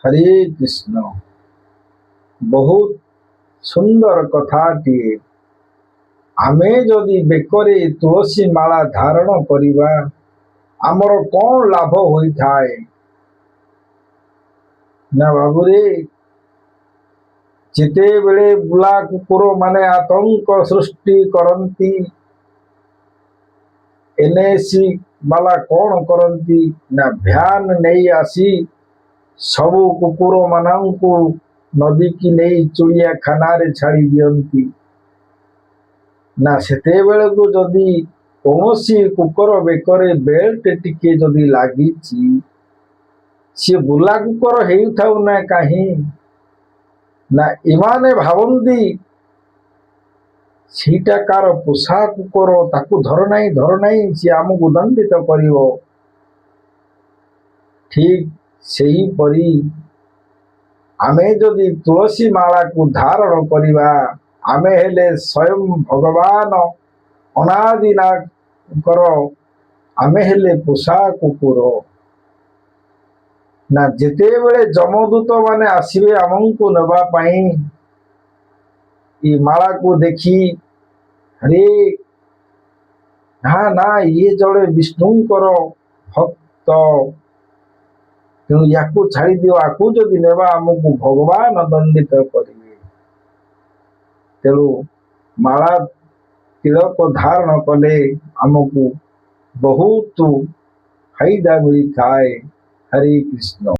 हरे कृष्ण। बहुत सुंदर कथाटिए। आमे जदि बेकरे तुलसी माला धारण करिबा आमर कौन लाभ होई थाए ना बाबूरे। जिते बेले बुला कुकुर माने आतंक सृष्टि करती एनएसी वाला कौन करती ना भ्यान नहीं आसी सबु कुकुर मानंकु नदी की नहीं चुड़िया खाना छाड़ी दियंती ना सेते बेले को जदि कौनसी कुकुर बेकरे बेल्ट टिके जदि लागी सी बुला कुकुर हेउथाउ ना कहीं ना इमाने भावंती सीटा कार पोषा कुकुर ताकू धर नहीं सी आमको दंडित करिवो। ठीक सही परी आमे जदि तुलसी माला को धारण करिबा आमे हेले स्वयं भगवान अनादिना कर आमे हेले पोषा कुकुर ना जेते बेले जमदूत माने आसीबे आमको नबा पाई ये माला को देखी अरे ना ये जड़े विष्णुकर भक्त तेणु या छाड़ी दियो आकू जदि नेबा आमको भगवान दंडित करेंगे। तेणु माला तिलक धारण कले आमको बहुत फायदा मिली थाए। हरे कृष्ण।